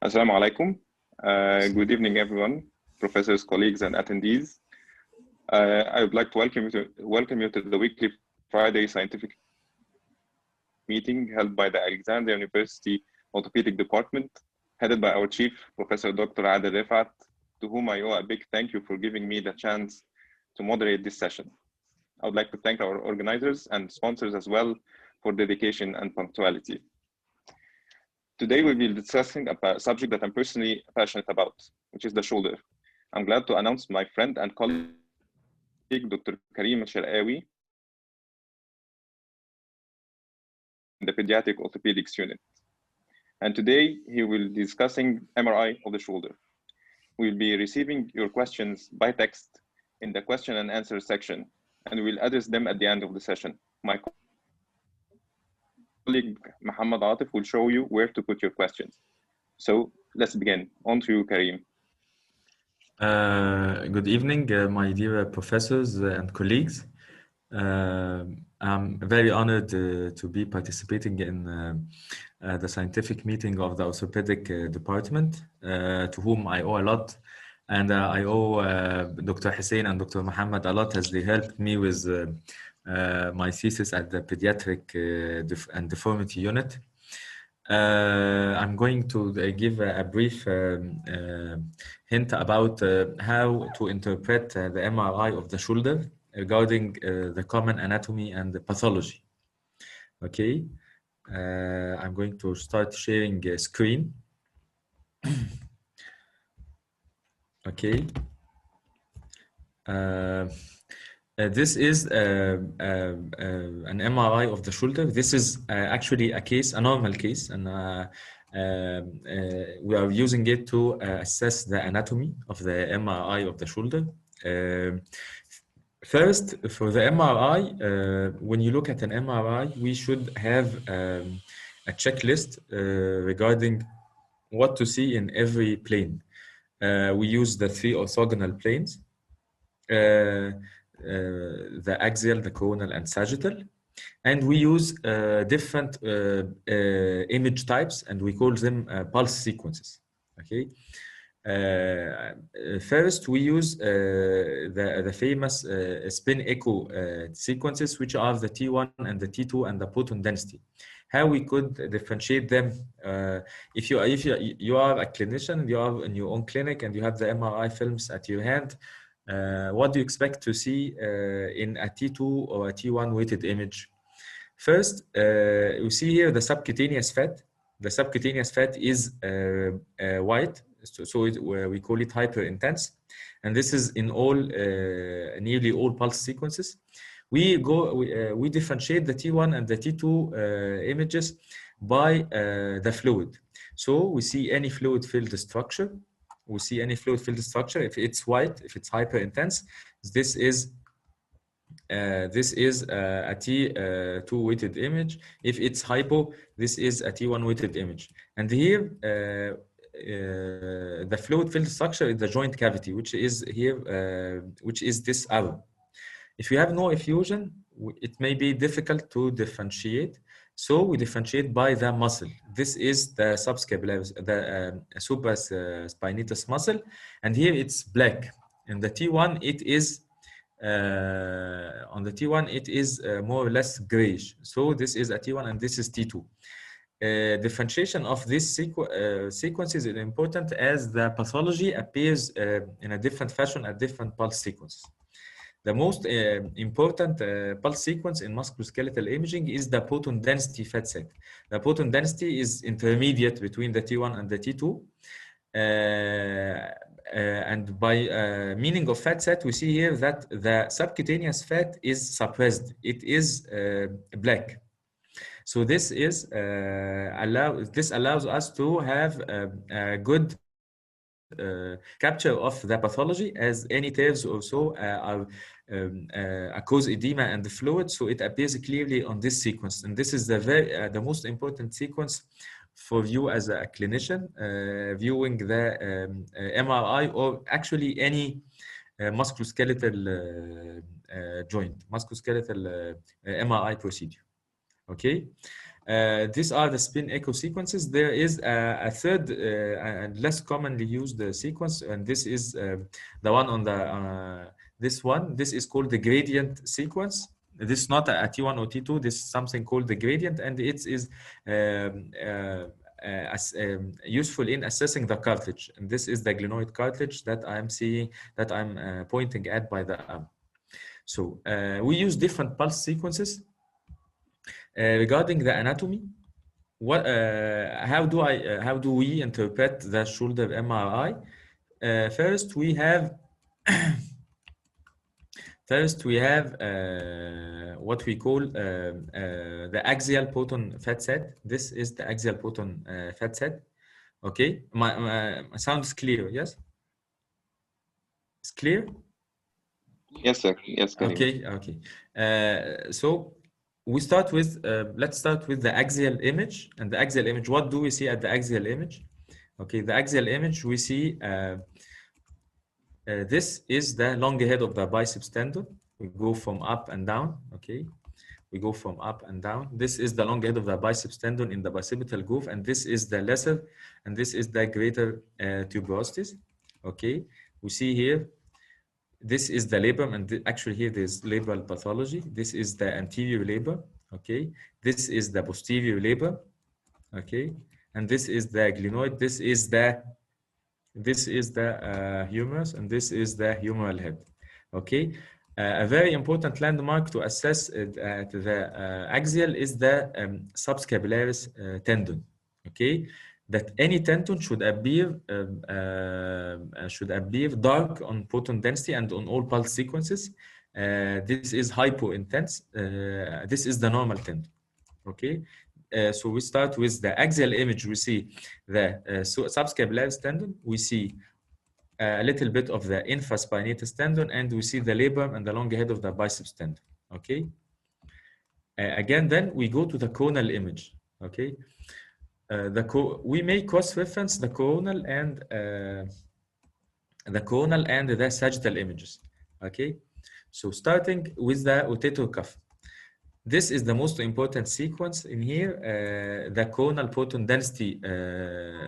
Assalamu alaikum. Good evening, everyone, professors, colleagues, and attendees. I would like to welcome you to the weekly Friday scientific meeting held by the Alexandria University Orthopedic Department, headed by our chief, Professor Dr. Adel Rifat, to whom I owe a big thank you for giving me the chance to moderate this session. I would like to thank our organizers and sponsors as well for dedication and punctuality. Today we'll be discussing a subject that I'm personally passionate about, which is the shoulder. I'm glad to announce my friend and colleague, Dr. Karim El Sharkawy, in the Pediatric Orthopedics Unit. And today he will be discussing MRI of the shoulder. We'll be receiving your questions by text in the question and answer section, and we'll address them at the end of the session. My colleague Muhammad Atif will show you where to put your questions. So let's begin. On to you, Karim. Good evening, my dear professors and colleagues. I'm very honored to be participating in the scientific meeting of the orthopedic department, to whom I owe a lot. And I owe Dr. Hussein and Dr. Muhammad a lot, as they helped me with my thesis at the Pediatric and Deformity Unit. I'm going to give a brief hint about how to interpret the MRI of the shoulder regarding the common anatomy and the pathology. Okay, I'm going to start sharing a screen. Okay. This is an MRI of the shoulder. This is actually a normal case, and we are using it to assess the anatomy of the MRI of the shoulder. First, for the MRI, when you look at an MRI, we should have a checklist regarding what to see in every plane. We use the 3 orthogonal planes. The axial, the coronal, and sagittal, and we use different image types, and we call them pulse sequences. Okay. First, we use the famous spin echo sequences, which are the T1 and the T2 and the proton density. How we could differentiate them? If you are a clinician and you are in your own clinic and you have the MRI films at your hand, what do you expect to see in a T2 or a T1 weighted image? First, you see here the subcutaneous fat. The subcutaneous fat is white, so we call it hyper-intense. And this is in all, nearly all pulse sequences. We differentiate the T1 and the T2 images by the fluid. So we see any fluid-filled structure. We see any fluid-filled structure. If it's white, if it's hyper-intense, this is a T2 weighted image. If it's hypo, this is a T1 weighted image. And here, the fluid-filled structure is the joint cavity, which is here, which is this arrow. If you have no effusion, it may be difficult to differentiate. So we differentiate by the muscle. This is the subscapularis, the supraspinatus muscle, and here it's black. In the T1, it is on the T1 it is more or less grayish. So this is a T1 and this is T2. Differentiation of these sequences is important as the pathology appears in a different fashion at different pulse sequences. The most important pulse sequence in musculoskeletal imaging is the proton density fat set. The proton density is intermediate between the T1 and the T2. And by meaning of fat set, we see here that the subcutaneous fat is suppressed. It is black. So this is allows us to have a good capture of the pathology, as any tears or so are cause edema and the fluid, so it appears clearly on this sequence. And this is the most important sequence for you as a clinician viewing the MRI or actually any musculoskeletal joint, musculoskeletal MRI procedure. Okay. These are the spin echo sequences. There is a third and less commonly used sequence, and this is the one on the this one. This is called the gradient sequence. This is not a T1 or T2. This is something called the gradient, and it is useful in assessing the cartilage. And this is the glenoid cartilage that I'm seeing, that I'm pointing at by the arm. So we use different pulse sequences. Regarding the anatomy, what how do we interpret the shoulder MRI? First we have what we call the axial Poton fat set. This is the axial Poton fat set. Okay, my sound is clear. Yes, it's clear. Yes, sir. Yes, Karim. Okay. So we start with let's start with the axial image. And the axial image, what do we see at the axial image? Okay, the axial image, we see this is the long head of the biceps tendon. We go from up and down. Okay, we go from up and down. This is the long head of the biceps tendon in the bicipital groove, and this is the lesser, and this is the greater tuberosities. Okay, we see here, this is the labrum, and actually here there's labral pathology. This is the anterior labrum. Okay, this is the posterior labrum. Okay, and this is the glenoid. This is the humerus, and this is the humeral head. Okay, a very important landmark to assess the axial is the subscapularis tendon. Okay, that any tendon should appear dark on Poton density and on all pulse sequences. This is hypointense. This is the normal tendon. Okay. So we start with the axial image. We see the subscapularis tendon. We see a little bit of the infraspinatus tendon, and we see the labrum and the long head of the biceps tendon. Okay. Again, then we go to the coronal image. Okay. We may cross-reference the coronal and the sagittal images. Okay. So starting with the rotator cuff. This is the most important sequence in here, the coronal Poton density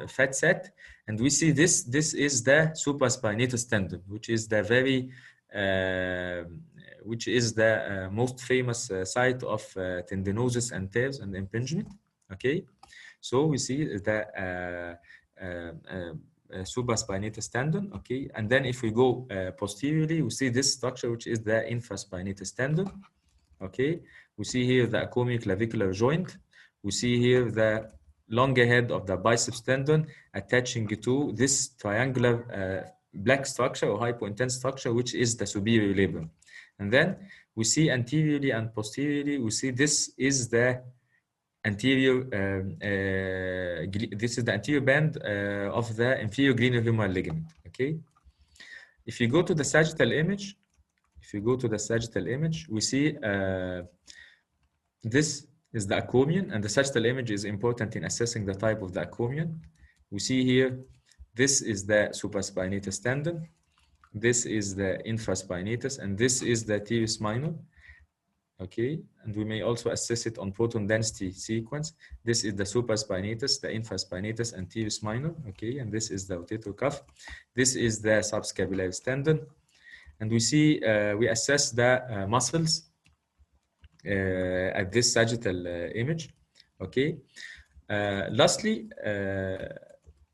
fat set, and we see this is the supraspinatus tendon, which is the most famous site of tendinosis and tears and impingement. Okay, so we see the supraspinatus tendon. Okay, and then if we go posteriorly, we see this structure, which is the infraspinatus tendon. Okay, we see here the acromioclavicular joint. We see here the longer head of the biceps tendon attaching to this triangular black structure or hypointense structure, which is the superior labrum. And then we see anteriorly and posteriorly, we see this is the anterior band of the inferior glenohumeral ligament. Okay, if you go to the sagittal image, we see this is the acromion, and the sagittal image is important in assessing the type of the acromion. We see here, this is the supraspinatus tendon, this is the infraspinatus, and this is the teres minor. Okay, and we may also assess it on Poton density sequence. This is the supraspinatus, the infraspinatus, and teres minor. Okay, and this is the rotator cuff. This is the subscapularis tendon. And we see, we assess the muscles at this sagittal image. Okay. Lastly,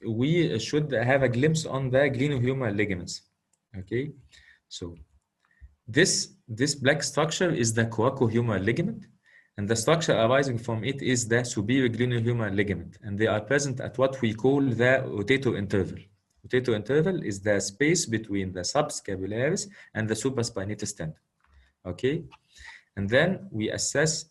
we should have a glimpse on the glenohumeral ligaments. Okay. So this black structure is the coracohumeral ligament, and the structure arising from it is the superior glenohumeral ligament, and they are present at what we call the rotator interval. Rotator interval is the space between the subscapularis and the supraspinatus tendon. Okay, and then we assess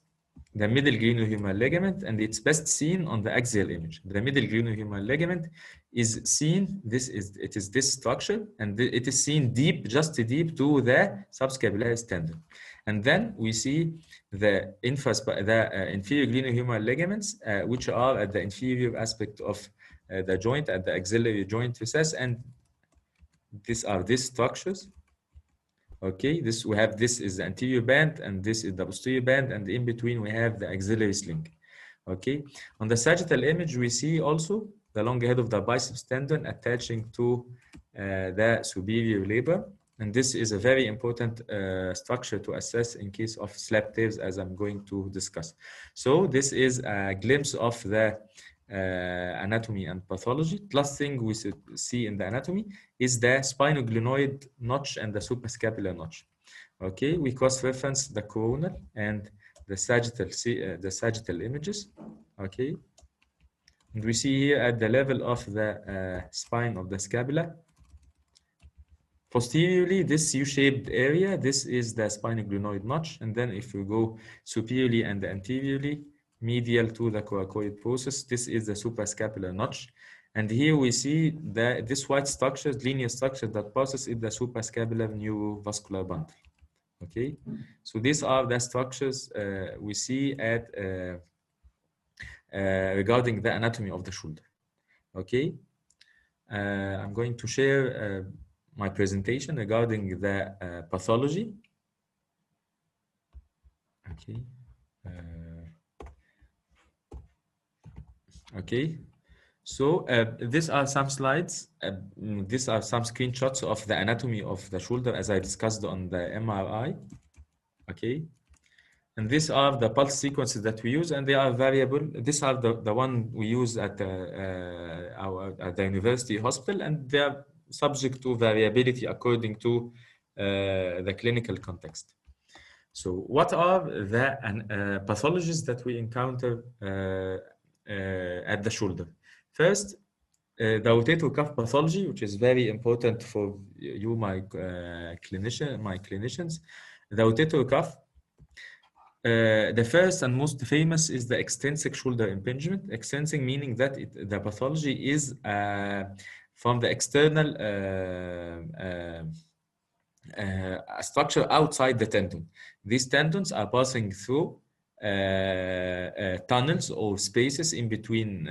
the middle glenohumeral ligament, and it's best seen on the axial image. The middle glenohumeral ligament is seen. It is this structure, and it is seen deep, just deep to the subscapularis tendon. And then we see the inferior glenohumeral ligaments, which are at the inferior aspect of the joint, at the axillary joint recess, and these are these structures. Okay, this is the anterior band, and this is the posterior band, and in between we have the axillary sling. Okay, on the sagittal image, we see also the long head of the biceps tendon attaching to the superior labor. And this is a very important structure to assess in case of slap tears, as I'm going to discuss. So this is a glimpse of the anatomy and pathology. Last thing we see in the anatomy is the spinoglenoid notch and the suprascapular notch. Okay, we cross-reference the coronal and the sagittal images. Okay, and we see here at the level of the spine of the scapula. Posteriorly, this U-shaped area, this is the spinoglenoid notch. And then if we go superiorly and anteriorly, medial to the coracoid process, this is the suprascapular notch. And here we see that this white structure, linear structure that passes in the suprascapular neurovascular bundle. Okay, so these are the structures we see at regarding the anatomy of the shoulder. Okay, I'm going to share my presentation regarding the pathology. Okay. Okay. So these are some slides. These are some screenshots of the anatomy of the shoulder as I discussed on the MRI. Okay. And these are the pulse sequences that we use, and they are variable. These are the one we use at the university hospital, and they are subject to variability according to the clinical context. So what are the pathologies that we encounter at the shoulder? First, the rotator cuff pathology, which is very important for you, my clinicians. The rotator cuff, the first and most famous is the extrinsic shoulder impingement. Extrinsic meaning that the pathology is from the external structure outside the tendon. These tendons are passing through tunnels or spaces in between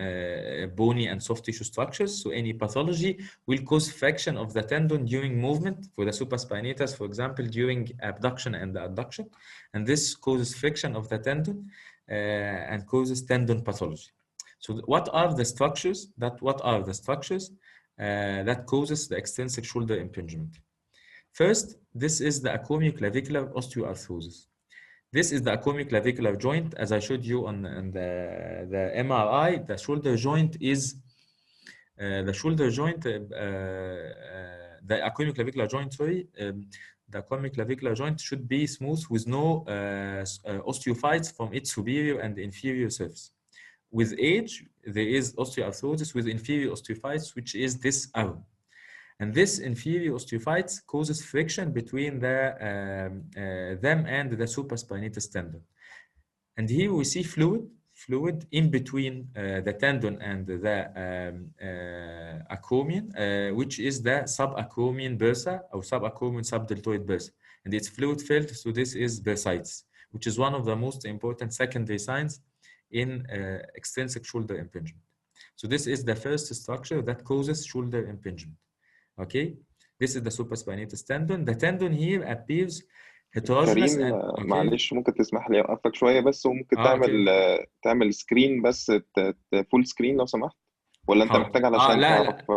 bony and soft tissue structures. So any pathology will cause friction of the tendon during movement, for the supraspinatus, for example, during abduction and adduction. And this causes friction of the tendon and causes tendon pathology. So what are the structures that causes the extrinsic shoulder impingement? First, this is the acromioclavicular osteoarthrosis. This is the acromioclavicular joint, as I showed you on the MRI. The shoulder joint is the acromioclavicular joint. The acromioclavicular joint should be smooth with no osteophytes from its superior and inferior surface. With age, there is osteoarthrosis with inferior osteophytes, which is this arrow. And this inferior osteophytes causes friction between them and the supraspinatus tendon. And here we see fluid in between the tendon and the acromion, which is the subacromion bursa or subacromion subdeltoid bursa. And it's fluid filled, so this is bursitis, which is one of the most important secondary signs in extrinsic shoulder impingement. So this is the first structure that causes shoulder impingement. Okay, this is the supraspinatus tendon. The tendon here appears heterogeneous. كريم Okay. معلش ممكن تسمح لي اوقفك شويه بس، وممكن تعمل سكرين بس، فول سكرين لو سمحت، ولا انت محتاج علشان تعرف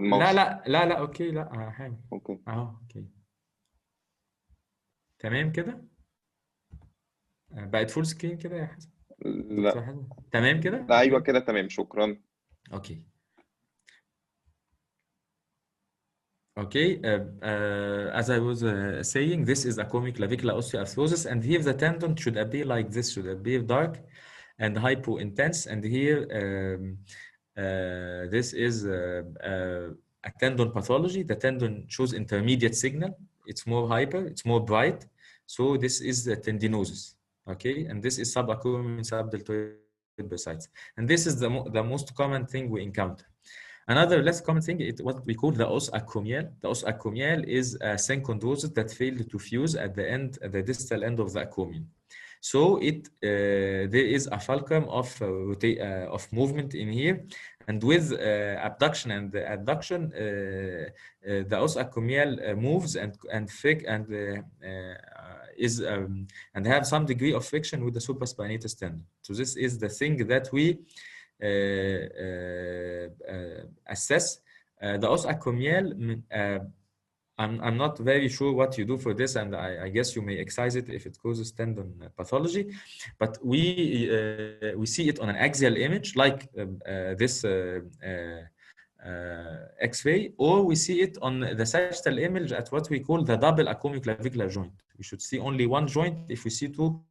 الماوس؟ لا اوكي، لا حاجه. اوكي اوكي تمام كده. بقت فول سكرين كده يا حسن؟ لا تمام كده. لا ايوه كده تمام، شكرا. اوكي. Okay, as I was saying, this is acromioclavicular osteoarthrosis, and here the tendon should appear like this, should appear dark and hypo-intense. And here, this is a tendon pathology. The tendon shows intermediate signal. It's more hyper, it's more bright. So this is the tendinosis, okay? And this is subacromion subdeltoid bursitis. And this is the most common thing we encounter. Another less common thing is what we call the os acromial. The os acromial is a synchondrosis that failed to fuse at the distal end of the acromion. So there is a fulcrum of movement in here, and with abduction and adduction, the os acromial moves and and have some degree of friction with the supraspinatus tendon. So this is the thing that we assess. The os acromial, I'm not very sure what you do for this, and I guess you may excise it if it causes tendon pathology, but we see it on an axial image like this X-ray, or we see it on the sagittal image at what we call the double acromioclavicular joint. We should see only one joint if we see two.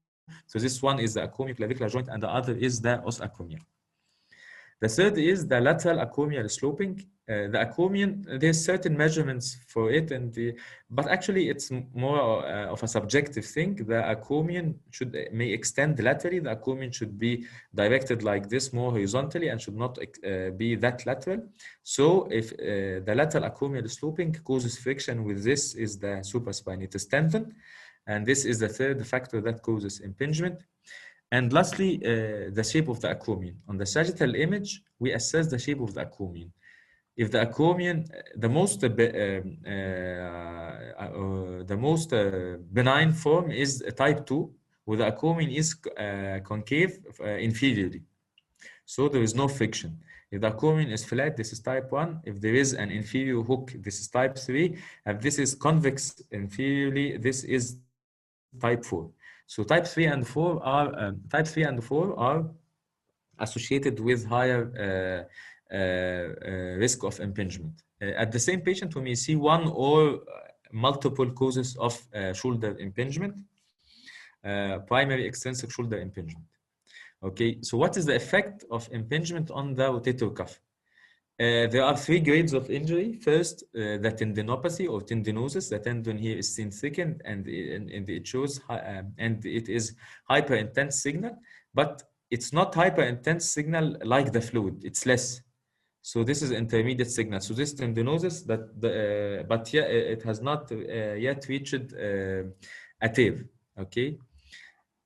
So this one is the acromioclavicular joint and the other is the os acromial. The third is the lateral acromial sloping. The acromion, there's certain measurements for it, but actually it's more of a subjective thing. The acromion may extend laterally. The acromion should be directed like this, more horizontally, and should not be that lateral. So if the lateral acromial sloping causes friction with this is the supraspinatus tendon, and this is the third factor that causes impingement. And lastly, the shape of the acromion. On the sagittal image, we assess the shape of the acromion. If the acromion, the most benign form is type 2, where the acromion is concave inferiorly. So there is no friction. If the acromion is flat, this is type 1. If there is an inferior hook, this is type 3. If this is convex inferiorly, this is type 4. So type 3 and 4 are associated with higher risk of impingement. At the same patient, we may see one or multiple causes of shoulder impingement, primary extrinsic shoulder impingement. Okay, so what is the effect of impingement on the rotator cuff? There are 3 grades of injury. First, the tendinopathy or tendinosis. The tendon here is seen thickened, and it shows, and it is hyper intense signal, but it's not hyper intense signal like the fluid. It's less. So this is intermediate signal. So this tendinosis, but yeah, it has not yet reached a tear. Okay.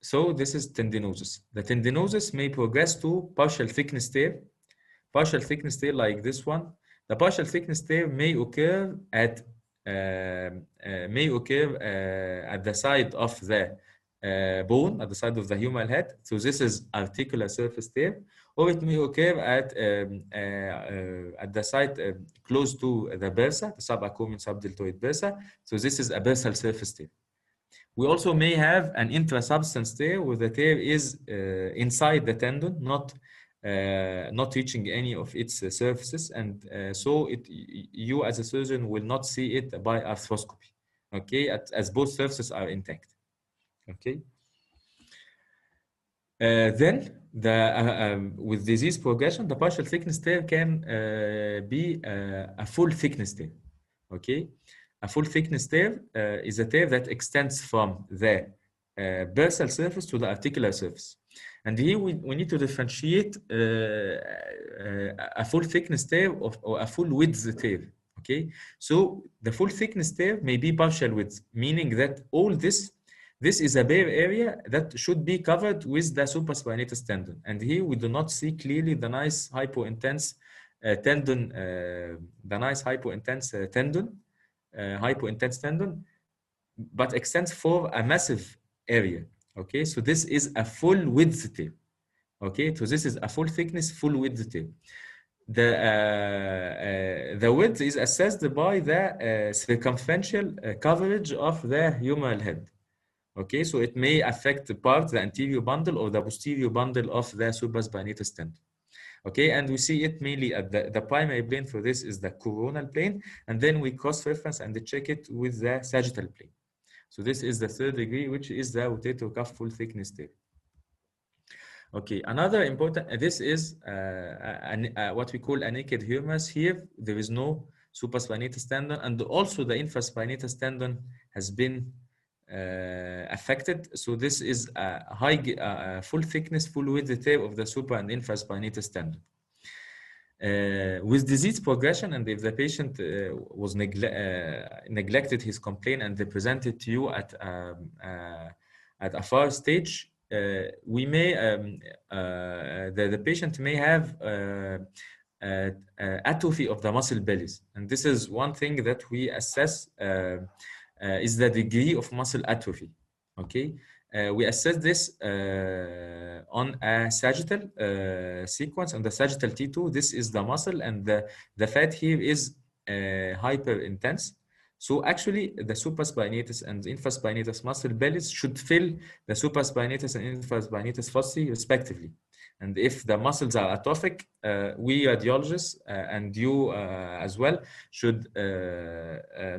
So this is tendinosis. The tendinosis may progress to partial thickness tear. Partial thickness tear like this one. The partial thickness tear may occur at the side of the bone, at the side of the humeral head. So this is articular surface tear, or it may occur at the site close to the bursa, the subacromial subdeltoid bursa. So this is a bursal surface tear. We also may have an intrasubstance tear, where the tear is inside the tendon, not reaching any of its surfaces, and so you as a surgeon will not see it by arthroscopy. Okay, as both surfaces are intact. Okay. Then with disease progression, the partial thickness tear can be a full thickness tear. Okay. A full thickness tear is a tear that extends from the bursal surface to the articular surface. And here we need to differentiate a full thickness tear or a full width tear. Okay, so the full thickness tear may be partial width, meaning that all this is a bare area that should be covered with the supraspinatus tendon. And here we do not see clearly the nice hypointense tendon, hypointense tendon, but extends for a massive area. Okay, so this is a full width tear. Okay, so this is a full thickness, full width tear. The width is assessed by the circumferential coverage of the humeral head. Okay, so it may affect the anterior bundle or the posterior bundle of the supraspinatus tendon. Okay, and we see it mainly at the primary plane for this is the coronal plane, and then we cross-reference and check it with the sagittal plane. So this is the 3rd degree, which is the rotator cuff full thickness tear. Okay, another important, this is what we call a naked humerus. Here, there is no supraspinatus tendon, and also the infraspinatus tendon has been affected. So this is a full thickness, full width tear of the supra and infraspinatus tendon. With disease progression, and if the patient was neglected his complaint and they presented to you at a far stage, we may the patient may have atrophy of the muscle bellies, and this is one thing that we assess is the degree of muscle atrophy. Okay, we assess this on a sagittal sequence. On the sagittal T2, this is the muscle, and the fat here is hyper intense. So actually, the supraspinatus and infraspinatus muscle bellies should fill the supraspinatus and infraspinatus fossae respectively. And if the muscles are atrophic, we radiologists and you as well should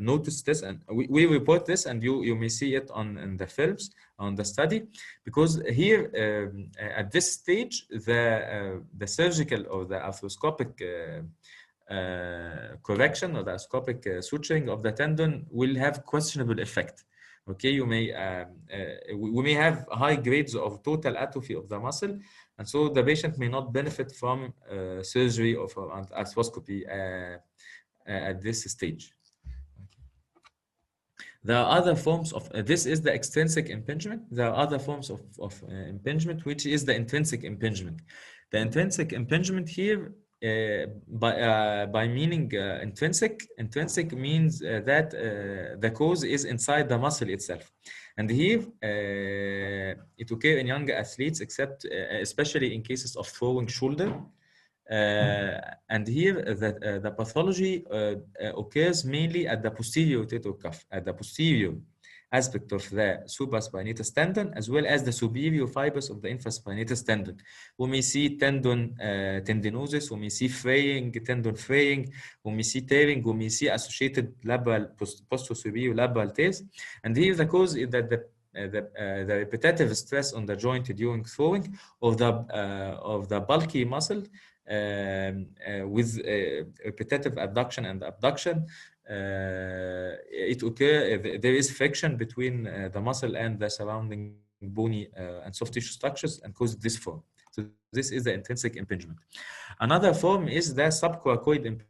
notice this, and we report this, and you may see it in the films on the study, because here at this stage the surgical or the arthroscopic correction or the arthroscopic suturing of the tendon will have questionable effect. Okay, you may we may have high grades of total atrophy of the muscle, and so the patient may not benefit from surgery or from arthroscopy at this stage. There are other forms of this is the extrinsic impingement. There are other forms of impingement, which is the intrinsic impingement. The intrinsic impingement here, by meaning intrinsic means that the cause is inside the muscle itself. And here it occurs in young athletes, except especially in cases of throwing shoulder. And here the pathology occurs mainly at the posterior rotator cuff, at the posterior aspect of the supraspinatus tendon, as well as the superior fibers of the infraspinatus tendon. We may see tendinosis, we may see fraying, tendon fraying, we may see tearing, we may see associated labral, posterior labral tears. And here the cause is that the repetitive stress on the joint during throwing of the bulky muscle with repetitive abduction and abduction, it occurs. There is friction between the muscle and the surrounding bony and soft tissue structures, and causes this form. So this is the intrinsic impingement. Another form is the subcoracoid impingement.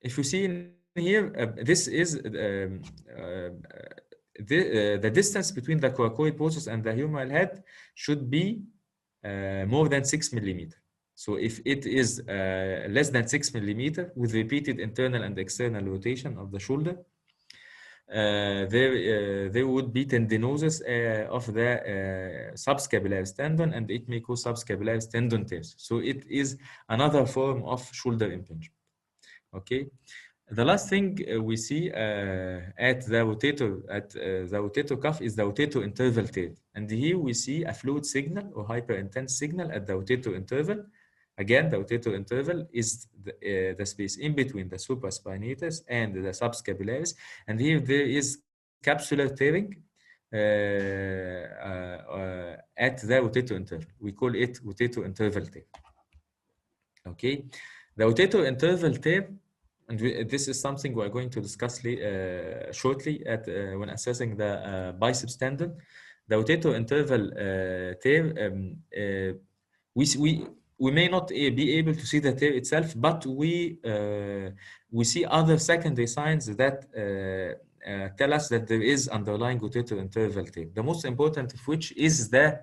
If you see here, this is the distance between the coracoid process and the humeral head should be more than 6 millimeters. So if it is less than 6 millimeters with repeated internal and external rotation of the shoulder, there would be tendinosis of the subscapularis tendon, and it may cause subscapularis tendon tears. So it is another form of shoulder impingement. Okay. The last thing we see at the rotator cuff is the rotator interval tear, and here we see a fluid signal or hyperintense signal at the rotator interval. Again, the rotator interval is the space in between the supraspinatus and the subscapularis, and here there is capsular tearing at the rotator interval. We call it rotator interval tear. Okay, the rotator interval tear. And this is something we're going to discuss shortly when assessing the biceps tendon. The rotator interval tear, we may not be able to see the tear itself, but we see other secondary signs that tell us that there is underlying rotator interval tear. The most important of which is the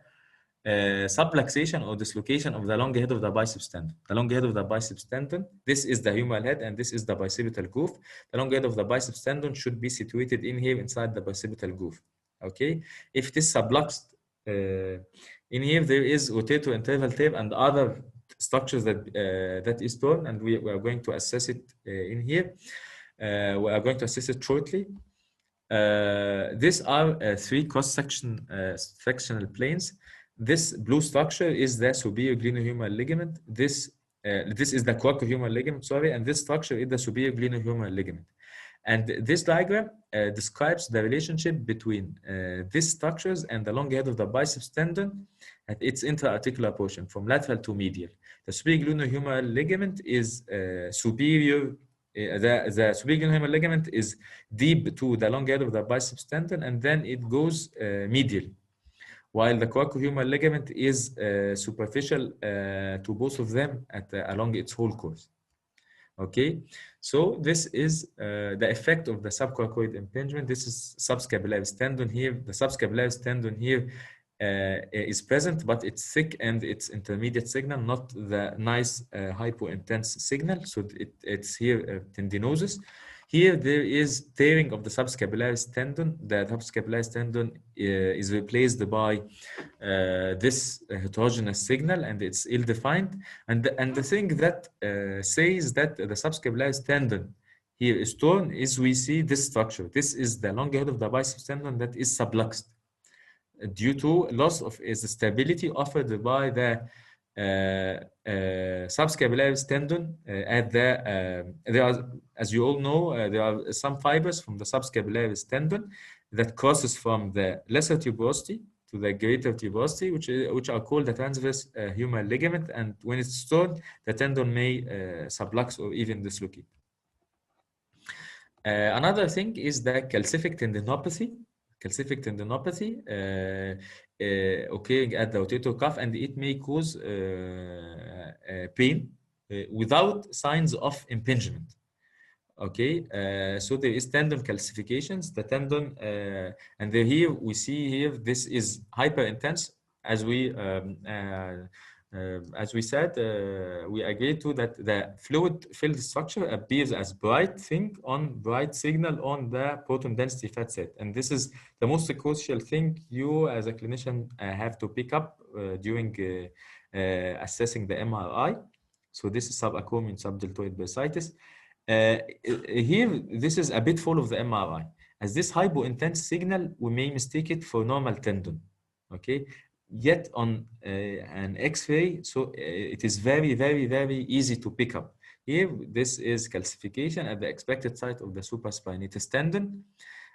subluxation or dislocation of the long head of the biceps tendon. The long head of the biceps tendon, this is the humeral head and this is the bicipital groove. The long head of the biceps tendon should be situated in here inside the bicipital groove. Okay, if it is subluxed in here, there is rotator interval tear and other structures that is torn, and we are going to assess it in here. We are going to assess it shortly. These are three cross-sectional planes. This blue structure is the superior glenohumeral ligament. This is the coracohumeral ligament, sorry, and this structure is the superior glenohumeral ligament. And this diagram describes the relationship between these structures and the long head of the biceps tendon at its intra-articular portion, from lateral to medial. The superior glenohumeral ligament is superior. The superior glenohumeral ligament is deep to the long head of the biceps tendon, and then it goes medial, while the coracohumeral ligament is superficial to both of them along its whole course. Okay, so this is the effect of the subcoracoid impingement. This is subscapularis tendon here. The subscapularis tendon here is present, but it's thick and it's intermediate signal, not the nice hypointense signal. So it's here tendinosis. Here there is tearing of the subscapularis tendon. The subscapularis tendon is replaced by this heterogeneous signal, and it's ill-defined. And the thing that says that the subscapularis tendon here is torn is we see this structure. This is the long head of the biceps tendon that is subluxed due to loss of stability offered by the subscapularis tendon at the there are, as you all know, there are some fibers from the subscapularis tendon that crosses from the lesser tuberosity to the greater tuberosity, which are called the transverse humeral ligament, and when it's torn, the tendon may sublux or even dislocate. Another thing is the calcific tendinopathy. Calcific tendinopathy occurring at the rotator cuff, and it may cause pain without signs of impingement. Okay, so there is tendon calcifications. The tendon, and here we see here this is hyper intense, as we said. We agree to that the fluid-filled structure appears as bright signal on the proton density fat set, and this is the most crucial thing you as a clinician have to pick up during assessing the MRI. So this is subacromion subdeltoid bursitis. Here, this is a bit full of the MRI. As this hypointense signal, we may mistake it for normal tendon. Okay, yet on an X-ray, so it is very, very, very easy to pick up. Here, this is calcification at the expected site of the supraspinatus tendon.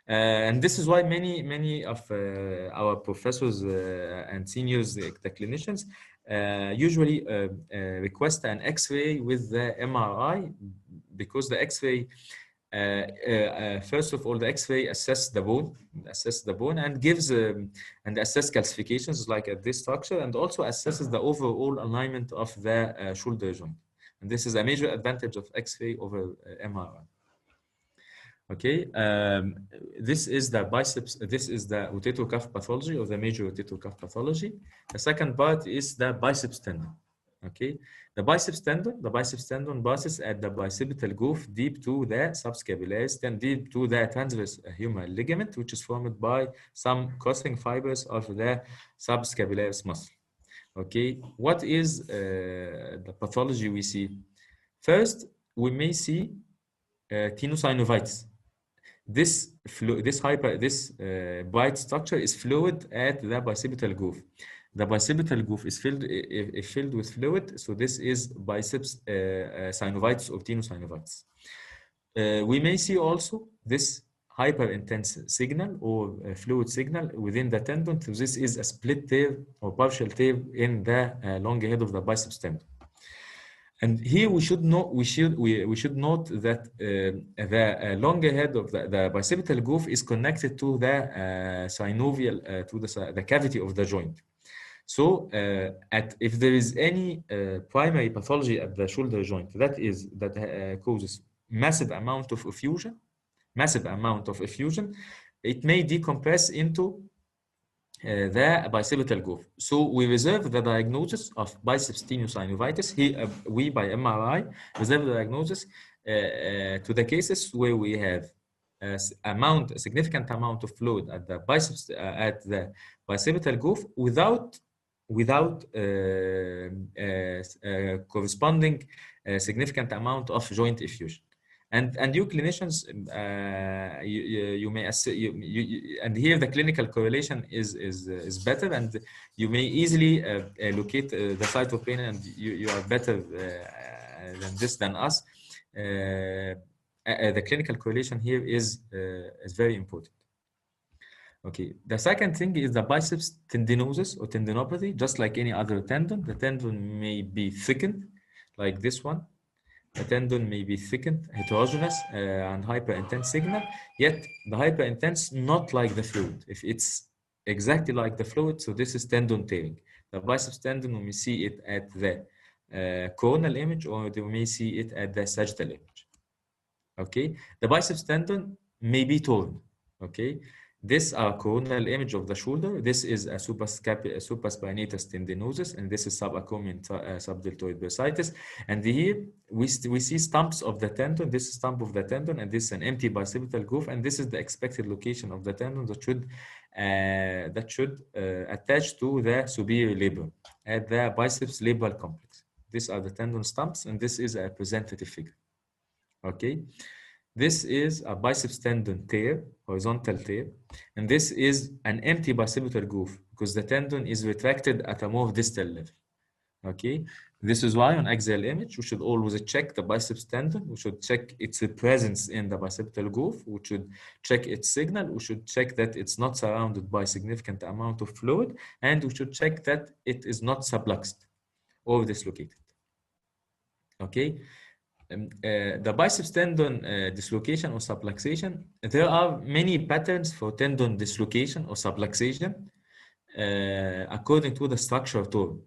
And this is why many of our professors and seniors, the clinicians, usually request an X-ray with the MRI, because the X-ray, first of all, the X-ray assesses the bone, and gives and assess calcifications like at this structure, and also assesses the overall alignment of the shoulder joint. And this is a major advantage of X-ray over MRI. Okay, this is the biceps. This is the rotator cuff pathology, or the major rotator cuff pathology. The second part is the biceps tendon. Okay, the biceps tendon passes at the bicipital groove deep to the subscapularis, then deep to the transverse humeral ligament, which is formed by some crossing fibers of the subscapularis muscle. Okay, what is the pathology we see? First, we may see tenosynovitis. This bright structure is fluid at the bicipital groove. The bicipital groove is filled with fluid, so this is biceps synovitis or tenosynovitis. We may see also this hyper-intense signal or fluid signal within the tendon. So this is a split tear or partial tear in the long head of the biceps tendon. And here we should note that the longer head of the bicipital groove is connected to the synovial, to the cavity of the joint. So if there is any primary pathology at the shoulder joint that causes massive amount of effusion, it may decompress into the bicipital groove. So we reserve the diagnosis of biceps tenosynovitis. Here, we by MRI reserve the diagnosis to the cases where we have a significant amount of fluid at the biceps at the bicipital groove without corresponding significant amount of joint effusion. And you clinicians, you may and here the clinical correlation is better, and you may easily locate the site of pain, and you are better than us. The clinical correlation here is very important. Okay, the second thing is the biceps tendinosis or tendinopathy. Just like any other tendon, the tendon may be thickened, like this one. The tendon may be thickened, heterogeneous, and hyperintense signal, yet the hyperintense not like the fluid. If it's exactly like the fluid, so this is tendon tearing. The biceps tendon, we may see it at the coronal image, or we may see it at the sagittal image. Okay, the biceps tendon may be torn. Okay, This are coronal image of the shoulder. This is a supraspinatus tendinosus, and this is subacromial subdeltoid bursitis. And here we see stumps of the tendon. This is stump of the tendon, and this is an empty bicipital groove, and this is the expected location of the tendon that should attach to the superior labrum at the biceps labral complex. These are the tendon stumps, and this is a representative figure. Okay. This is a biceps tendon tear, horizontal tear, and this is an empty bicipital groove because the tendon is retracted at a more distal level. Okay, this is why on axial image we should always check the biceps tendon. We should check its presence in the bicipital groove. We should check its signal. We should check that it's not surrounded by significant amount of fluid, and we should check that it is not subluxed or dislocated. Okay. The biceps tendon dislocation or subluxation, there are many patterns for tendon dislocation or subluxation according to the structure of torn.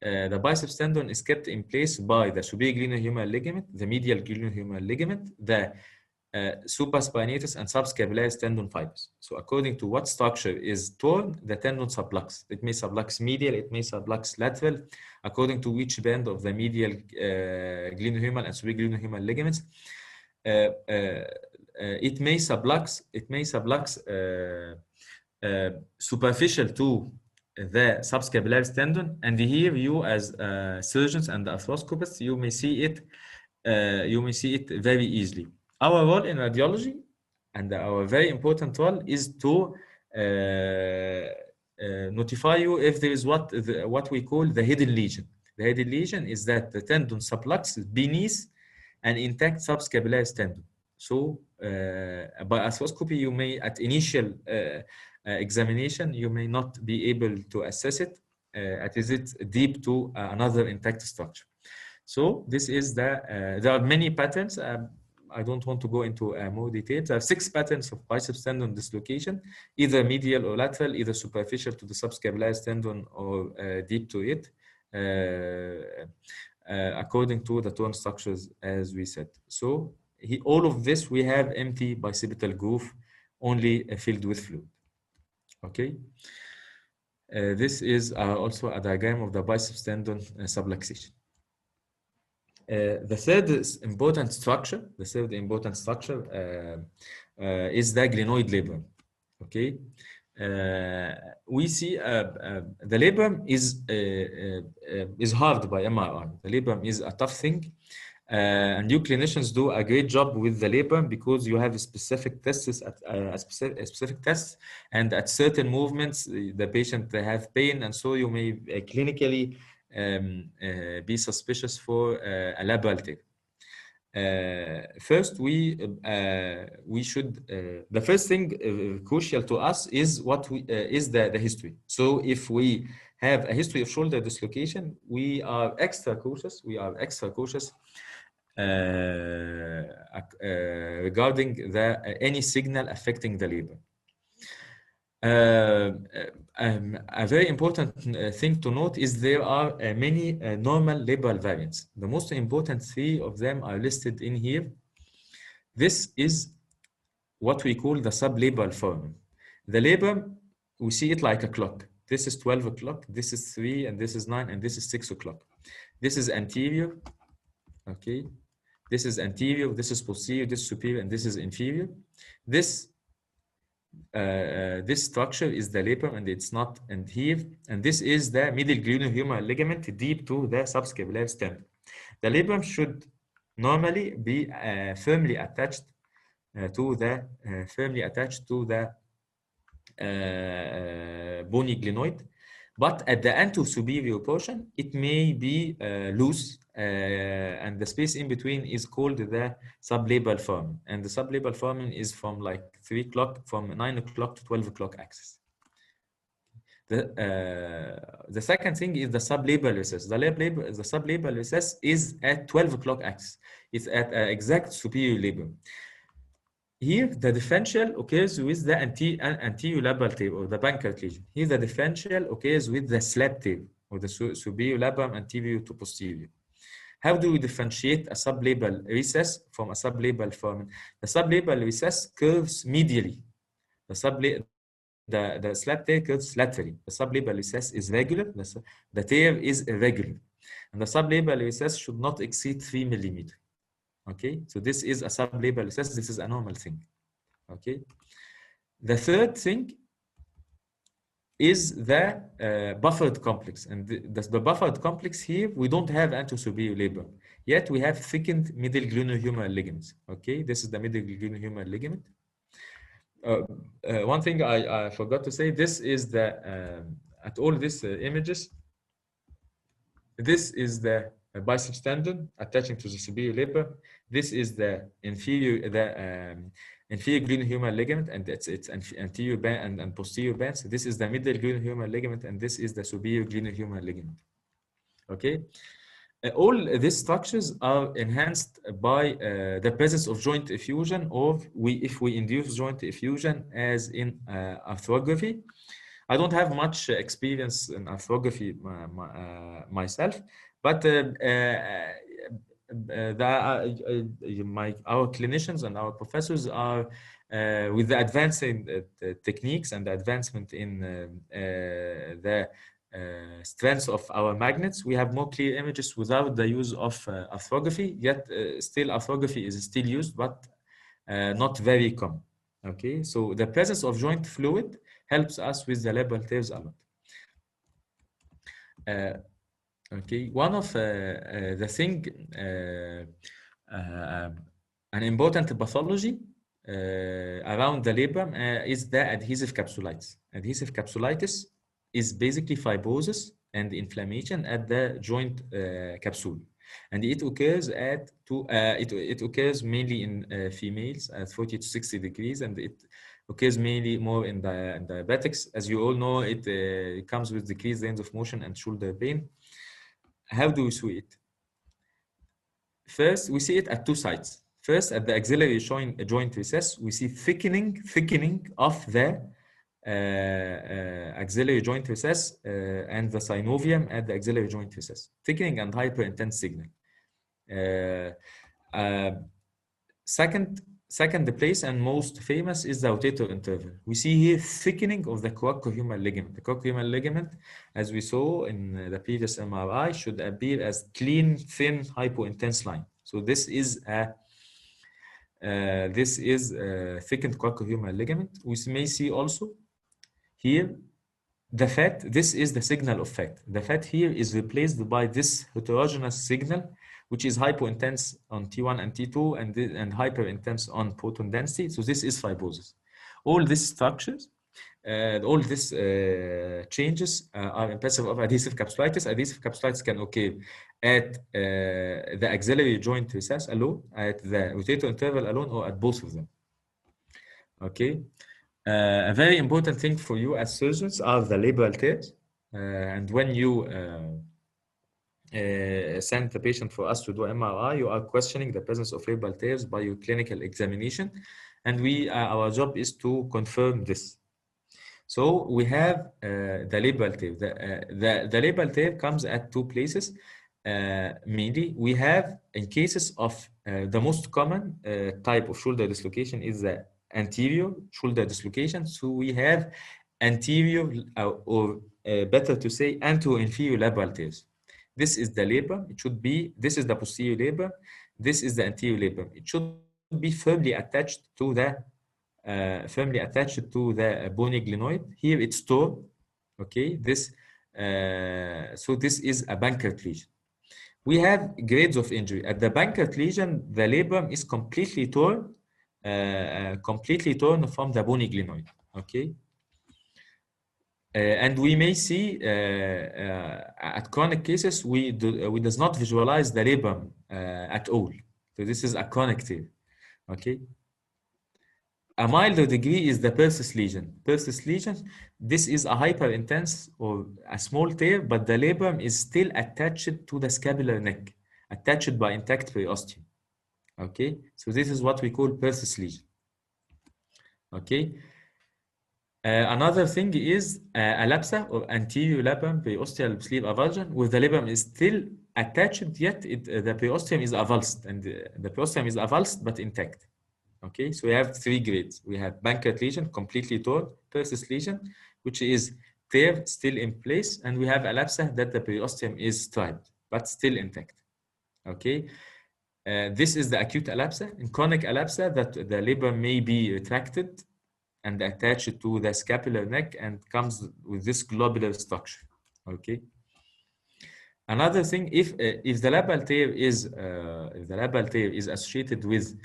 The biceps tendon is kept in place by the superior glenohumeral ligament, the medial glenohumeral ligament, the supraspinatus and subscapularis tendon fibers. So according to what structure is torn, the tendon sublux. It may sublux medial, it may sublux lateral, according to which band of the medial glenohumeral and superior glenohumeral ligaments. It may sublux superficial to the subscapularis tendon, and here you as surgeons and arthroscopists, you may see it very easily. Our role in radiology, and our very important role, is to notify you if there is what we call the hidden lesion. The hidden lesion is that the tendon subluxes beneath an intact subscapularis tendon. So by arthroscopy, you may, at initial examination, you may not be able to assess it. Is it deep to another intact structure? So this is there are many patterns. I don't want to go into more details. There are 6 patterns of biceps tendon dislocation, either medial or lateral, either superficial to the subscapularis tendon or deep to it, according to the torn structures, as we said. So all of this, we have empty bicipital groove, only filled with fluid. Okay. This is also a diagram of the biceps tendon subluxation. The third important structure is the glenoid labrum. Okay, we see the labrum is hard by MRI. The labrum is a tough thing, and you clinicians do a great job with the labrum because you have specific tests, specific tests, and at certain movements the patient have pain, and so you may clinically be suspicious for a labral tear. First, we should the first thing crucial to us is the history. So if we have a history of shoulder dislocation, we are extra cautious. Regarding any signal affecting the labrum. A very important thing to note is there are many normal labral variants. The most important 3 of them are listed in here. This is what we call the sublabral foramen. The labrum, we see it like a clock. This is 12 o'clock, this is 3, and this is 9, and this is 6 o'clock. This is anterior, okay? This is anterior, this is posterior, this is superior, and this is inferior. This structure is the labrum, and it's not, and here, and this is the medial glenohumeral ligament deep to the subscapularis tendon. The labrum should normally be firmly attached to the bony glenoid, but at the anterior portion it may be loose, and the space in between is called the sublabral foramen, and the sublabral foramen is from like 3 o'clock, from 9 o'clock to 12 o'clock axis. The second thing is the sublabral recess. The sublabral recess is at 12 o'clock axis. It's at exact superior labrum. Here, the differential occurs with the anterolabral tape or the Bankert lesion. Here, the differential occurs with the slab tape or the superior labrum anterior to posterior. How do we differentiate a sublabral recess from a sublabral foramen? The sublabral recess curves medially. The the slab tear occurs laterally. The sublabral recess is regular. The tear is irregular, and the sublabral recess should not exceed 3 millimeters. Okay, so this is a sublabral recess. This is a normal thing. Okay, the third thing is the buffered complex, and the buffered complex here we don't have anterior labrum, yet we have thickened middle glenohumeral ligaments. Okay, this is the middle glenohumeral ligament. One thing I forgot to say, this is the at all these images, this is the biceps tendon attaching to the superior labrum. This is the inferior glenohumeral ligament, and its anterior band and posterior bands. This is the middle glenohumeral ligament, and this is the superior glenohumeral ligament. Okay. All these structures are enhanced by the presence of joint effusion, or if we induce joint effusion, as in arthrography. I don't have much experience in arthrography myself, but our clinicians and our professors are, with the advancing techniques and the advancement in the strength of our magnets, we have more clear images without the use of arthrography. Yet still arthrography is still used, but not very common. Okay, so the presence of joint fluid helps us with the labral tears a lot. Okay, one of the thing, an important pathology around the labrum is the adhesive capsulitis. Adhesive capsulitis is basically fibrosis and inflammation at the joint capsule, and it occurs it occurs mainly in females at 40 to 60 degrees, and it occurs mainly more in diabetics. As you all know, it comes with decreased range of motion and shoulder pain. How do we see it? First, we see it at two sites. First, at the axillary joint recess, we see thickening of the axillary joint recess and the synovium at the axillary joint recess. Thickening and hyperintense signal. Second place and most famous is the rotator interval. We see here thickening of the coracohumeral ligament. The coracohumeral ligament, as we saw in the previous MRI, should appear as clean, thin, hypointense line. So this is a thickened coracohumeral ligament. We may see also here the fat. This is the signal of fat. The fat here is replaced by this heterogeneous signal, which is hypointense on T1 and T2 and hyperintense on proton density. So this is fibrosis. All these structures, all these changes are impressive of adhesive capsulitis. Adhesive capsulitis can occur at the axillary joint recess alone, at the rotator interval alone, or at both of them. Okay. A very important thing for you as surgeons are the labral tears. And when you send the patient for us to do MRI, you are questioning the presence of labral tears by your clinical examination, and our job is to confirm this. So we have the labral tear. The labral tear comes at two places. Mainly, we have, in cases of the most common type of shoulder dislocation is the anterior shoulder dislocation. So we have anterior, or better to say, anteroinferior labral tears. This is the labrum. It should be, this is the posterior labrum. This is the anterior labrum. It should be firmly attached to the bony glenoid. Here it's torn. Okay, so this is a Bankert lesion. We have grades of injury. At the Bankert lesion, the labrum is completely torn from the bony glenoid. Okay. And we may see at chronic cases, we does not visualize the labrum at all. So this is a chronic tear. Okay. A milder degree is the persis lesion. Persis lesion, this is a hyperintense or a small tear, but the labrum is still attached to the scapular neck, attached by intact periosteum. Okay, so this is what we call persis lesion. Okay. Another thing is a lapsa, or anterior labrum periosteal sleeve avulsion, where the labrum is still attached, yet the periosteum is avulsed, and the periosteum is avulsed but intact. Okay, so we have three grades. We have Bankert lesion, completely torn, Persis lesion, which is tear still in place, and we have Alapsa that the periosteum is striped but still intact. Okay, this is the acute Alapsa. In chronic Alapsa, that the labrum may be retracted and attached to the scapular neck and comes with this globular structure. Okay. Another thing, if the labral tear is associated with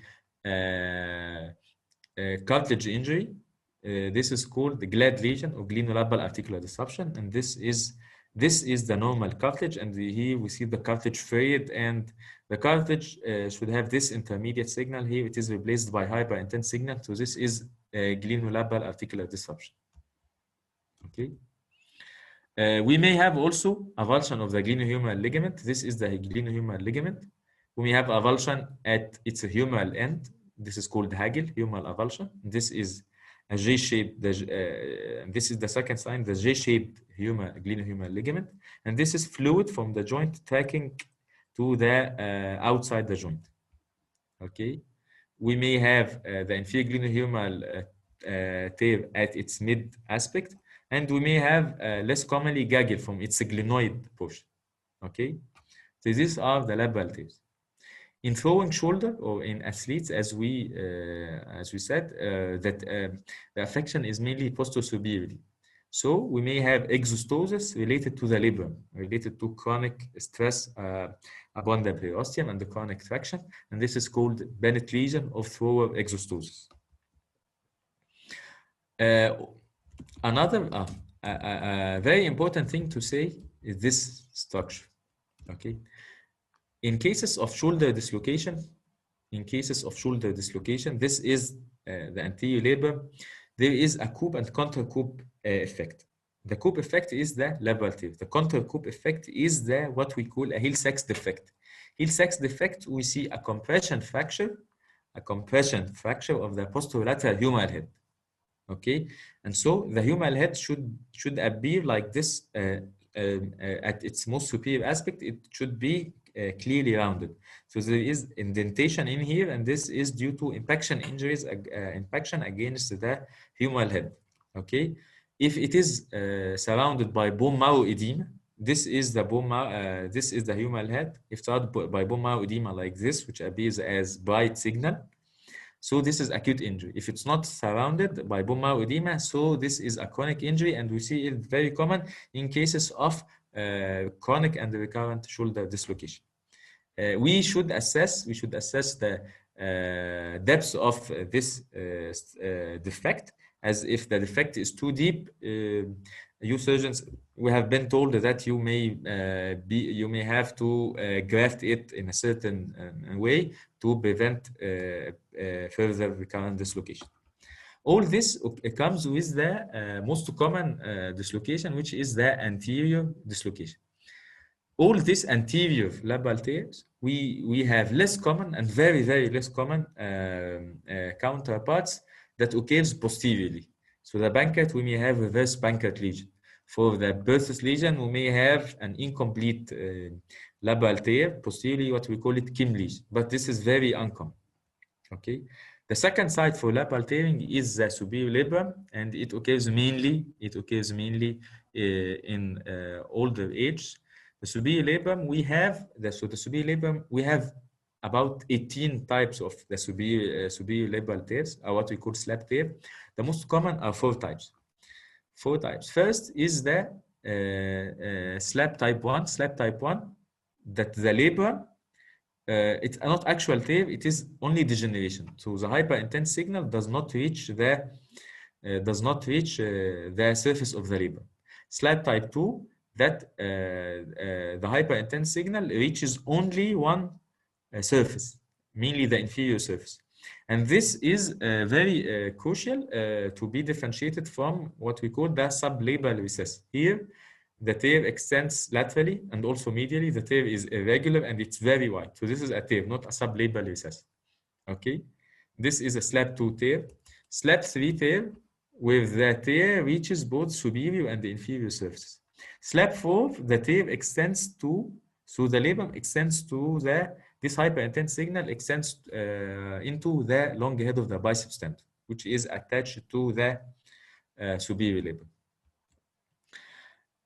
cartilage injury, this is called the glad lesion or glenolabral articular disruption, and this is the normal cartilage, and here we see the cartilage frayed, and the cartilage should have this intermediate signal. Here it is replaced by hyperintense signal, so this is glenolabral articular disruption. Okay. We may have also avulsion of the glenohumeral ligament. This is the glenohumeral ligament. We may have avulsion at its humeral end. This is called Hagel, humeral avulsion. This is a J-shaped, this is the second sign, the J-shaped glenohumeral ligament. And this is fluid from the joint tracking to the outside the joint. Okay. We may have the inferior glenohumeral tear at its mid aspect, and we may have less commonly gaggle from its glenoid portion. Okay, so these are the labral tears. In throwing shoulder or in athletes, as we said, that the affection is mainly posterior-superiorly. So we may have exostosis related to the labrum, related to chronic stress upon the periosteum and the chronic traction, and this is called Bennett lesion of thrower exostosis. Another very important thing to say is this structure. Okay, in cases of shoulder dislocation, this is the anterior labrum. There is a coup and counter-coup effect. The coup effect is the labral tear. The counter-coup effect is the what we call a Hill-Sachs defect. Hill-Sachs defect, we see a compression fracture of the posterolateral humeral head. Okay, and so the humeral head should appear like this at its most superior aspect. It should be clearly rounded. So there is indentation in here, and this is due to impaction injuries, impaction against the humeral head. Okay, if it is surrounded by bone marrow edema, this is the humeral head. If surrounded by bone marrow edema like this, which appears as bright signal, so this is acute injury. If it's not surrounded by bone marrow edema, so this is a chronic injury, and we see it very common in cases of chronic and recurrent shoulder dislocation. We should assess the depth of this defect, as if the defect is too deep. You surgeons, we have been told that you may have to graft it in a certain way to prevent further recurrent dislocation. All this comes with the most common dislocation, which is the anterior dislocation. All these anterior labral tears, we have less common and very, very less common counterparts that occurs posteriorly. So the Bankert, we may have reverse Bankert lesion. For the Persis lesion, we may have an incomplete labral tear posteriorly, what we call it Kim lesion, but this is very uncommon. Okay. The second site for labral tearing is the superior labrum, and it occurs mainly in older age. The superior labrum, we have about 18 types of the superior labral tears, or what we call slap tear. The most common are four types. First is the slap type 1. Slap type 1, that the labrum, it's not actual tear, it is only degeneration. So the hyperintense signal does not reach the surface of the labrum. Slap type 2, that the hyperintense signal reaches only one surface, mainly the inferior surface. And this is very crucial to be differentiated from what we call the sublabral recess. Here, the tear extends laterally and also medially. The tear is irregular and it's very wide. So this is a tear, not a sublabral recess. Okay, this is a slap 2 tear. Slap 3 tear, where the tear reaches both superior and the inferior surfaces. Slap 4, the tear extends to, so the labrum extends to the this hyperintense signal extends into the long head of the biceps tendon, which is attached to the superior label.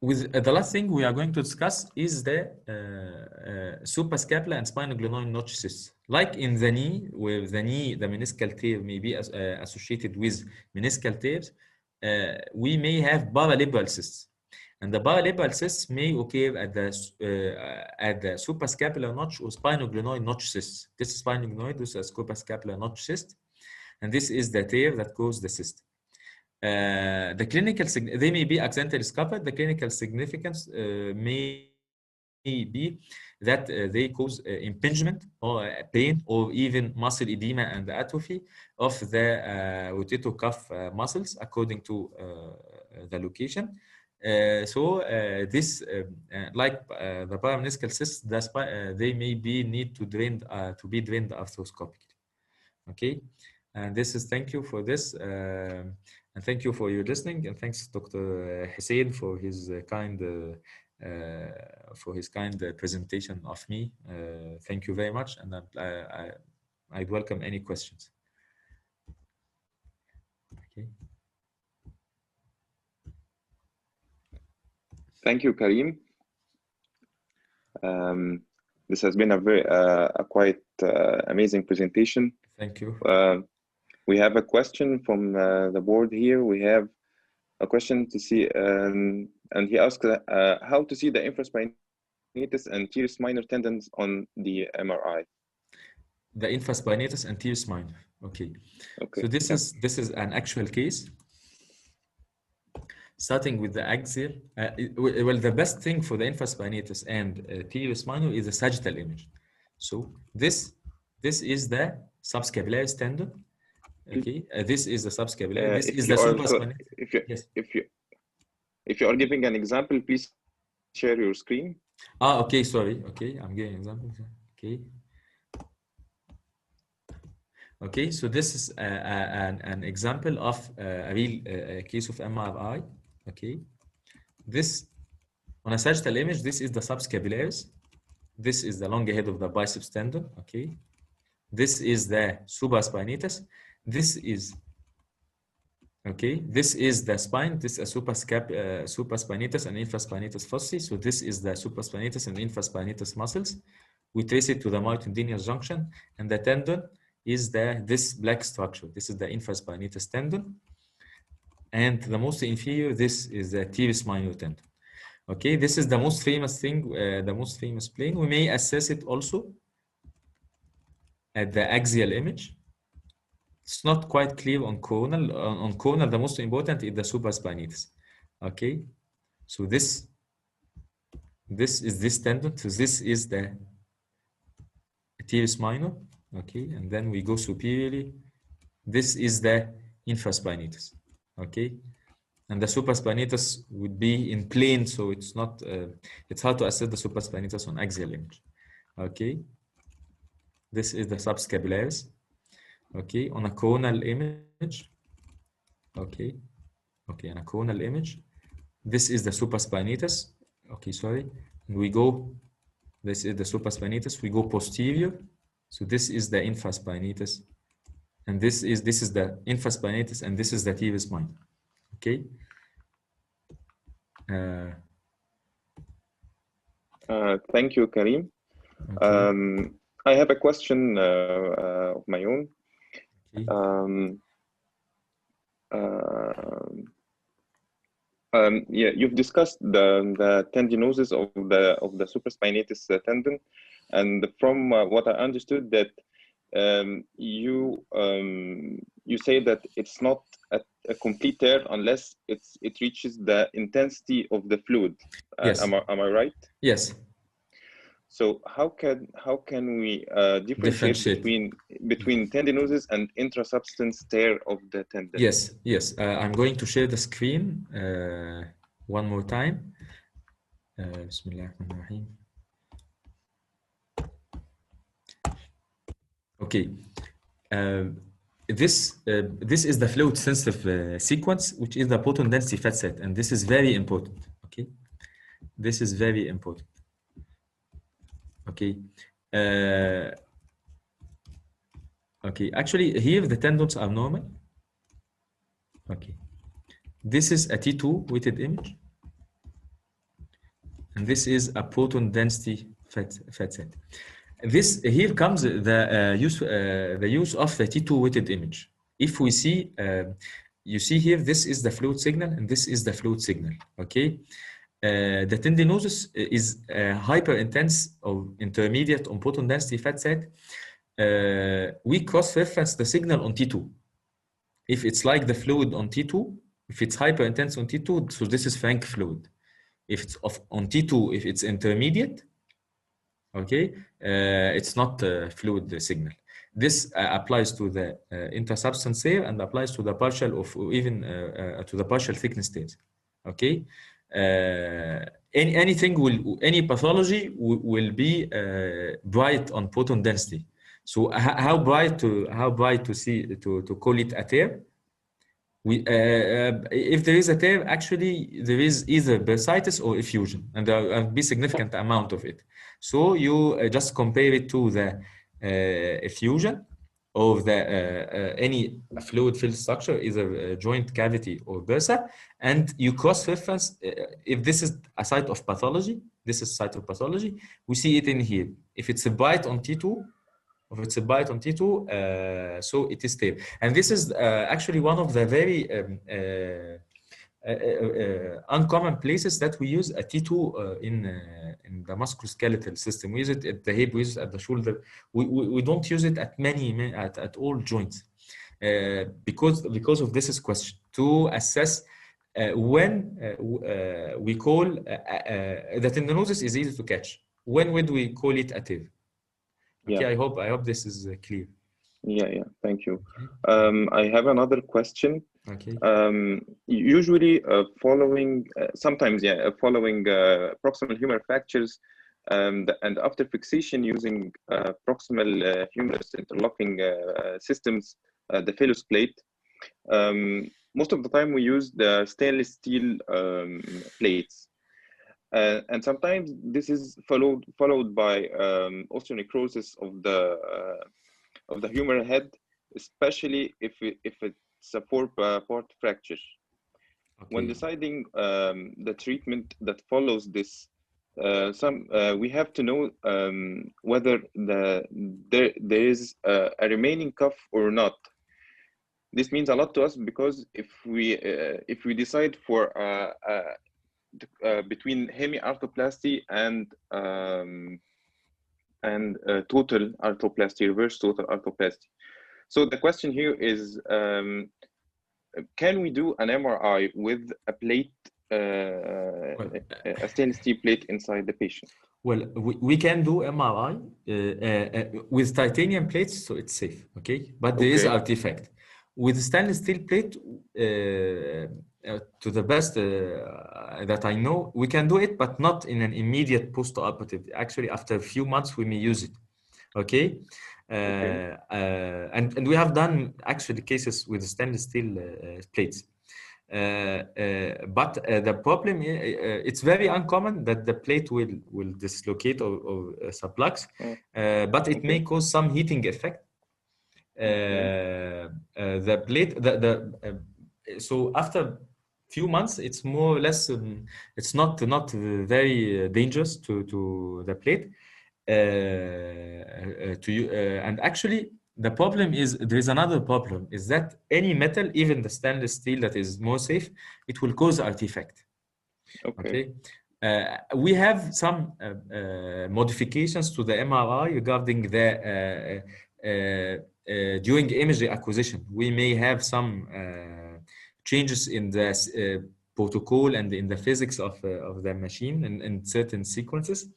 With the last thing we are going to discuss is the suprascapular and spinoglenoid notch cysts. Like in the knee, where the meniscal tear may be associated with meniscal tears, we may have paralabral cysts. And the paralabral cysts may occur at the suprascapular notch or spinoglenoid notch cysts. This is spinoglenoid, this is a suprascapular notch cyst. And this is the tear that caused the cyst. They may be accidentally scuppered. The clinical significance may be that they cause impingement or pain or even muscle edema and atrophy of the rotator cuff muscles according to the location. Like the parameniscal cysts, they may need to be drained arthroscopically. Okay, and this is thank you for this. And thank you for your listening, and thanks Dr. Hussein for his kind presentation of me. Thank you very much, and I'd welcome any questions. Okay. Thank you, Karim. This has been a very quite amazing presentation. Thank you. We have a question from the board here. We have a question to see, and he asked how to see the infraspinatus and teres minor tendons on the MRI. The infraspinatus and teres minor. Okay. So this is an actual case. Starting with the axial, well, the best thing for the infraspinatus and teres minor is the sagittal image. So this is the subscapularis tendon. Okay, this is the subscapularis. This is the supraspinatus. If you are giving an example, please share your screen. Okay, sorry. Okay, I'm giving an example. Okay, so this is an example of a real case of MRI. Okay, this on a sagittal image, this is the subscapularis. This is the long head of the biceps tendon. Okay, this is the supraspinatus. This is the spine. This is a supraspinatus and infraspinatus fossae. So this is the supraspinatus and infraspinatus muscles. We trace it to the myotendineal junction, and the tendon is this black structure. This is the infraspinatus tendon, and the most inferior, this is the teres minor tendon. Okay, this is the most famous thing, the most famous plane. We may assess it also at the axial image. It's not quite clear on coronal. On coronal, the most important is the supraspinatus. Okay, so this is this tendon. So this is the teres minor. Okay, and then we go superiorly. This is the infraspinatus. Okay, and the supraspinatus would be in plane, so it's not. It's hard to assess the supraspinatus on axial image. Okay, this is the subscapularis. Okay, on a coronal image. Okay, on a coronal image, this is the supraspinatus. Okay, sorry. And we go. This is the supraspinatus. We go posterior. So this is the infraspinatus, and this is the infraspinatus, and this is the teres minor. Okay. Thank you, Karim. Okay. I have a question of my own. Okay. Yeah, you've discussed the tendinosis of the supraspinatus tendon, and from what I understood, that you say that it's not a complete tear unless it reaches the intensity of the fluid. Yes. Am I right? Yes. So how can we differentiate between tendinosis and intrasubstance tear of the tendon? Yes. I'm going to share the screen one more time. Bismillahirrahmanirrahim. Okay. This is the fluid sensitive sequence, which is the proton density fat set, and this is very important. Okay, this is very important. Okay, Okay, actually here the tendons are normal. Okay, this is a T2 weighted image, and this is a proton density fat set. This here comes the use of the T2 weighted image. If we see, you see here, this is the fluid signal and this is the fluid signal. Okay, the tendinosis is hyper intense or intermediate on proton density fat set. We cross-reference the signal on T2. If it's like the fluid on T2, if it's hyper intense on T2, so this is frank fluid. If it's on T2, if it's intermediate, okay, it's not fluid signal. This applies to the intersubstance layer and applies to the partial of even to the partial thickness state. Okay, any pathology will be bright on proton density. So how bright to see to call it a tear? If there is a tear, actually there is either bursitis or effusion, and there will be significant amount of it. So you just compare it to the effusion of the any fluid-filled structure, either joint cavity or bursa, and you cross-reference. If this is a site of pathology, this is site of pathology. We see it in here. If it's a bite on T2. If it's a bite on T2, so it is stable. And this is actually one of the very uncommon places that we use a T2 in the musculoskeletal system. We use it at the hip, we use it at the shoulder. We don't use it at at all joints because of this question to assess when we call the tendinosis is easy to catch. When would we call it a TIV? Okay, Yeah. I hope this is clear. Yeah, thank you. I have another question. Okay. Usually following proximal humeral fractures and after fixation using proximal humerus interlocking systems, the Phallus plate, most of the time we use the stainless steel plates. And sometimes this is followed by osteonecrosis of the humeral head, especially if it's a four-part fracture. Okay. When deciding the treatment that follows this, we have to know whether there is a remaining cuff or not. This means a lot to us because if we decide for between hemiarthroplasty and total arthroplasty, reverse total arthroplasty. So the question here is, can we do an MRI with a plate, a stainless steel plate inside the patient? Well, we can do MRI with titanium plates, so it's safe, okay? But there is artifact. With stainless steel plate, to the best that I know, we can do it, but not in an immediate post-operative. Actually, after a few months, we may use it. Okay, and we have done actually cases with stainless steel plates. But the problem is, it's very uncommon that the plate will dislocate or sublux, but it may cause some heating effect. The plate, so after few months, it's more or less, it's not very dangerous to the plate. And actually, the problem is, there is another problem, is that any metal, even the stainless steel that is more safe, it will cause artifact. Okay. We have some modifications to the MRI regarding the during imagery acquisition. We may have some changes in the protocol and in the physics of the machine and certain sequences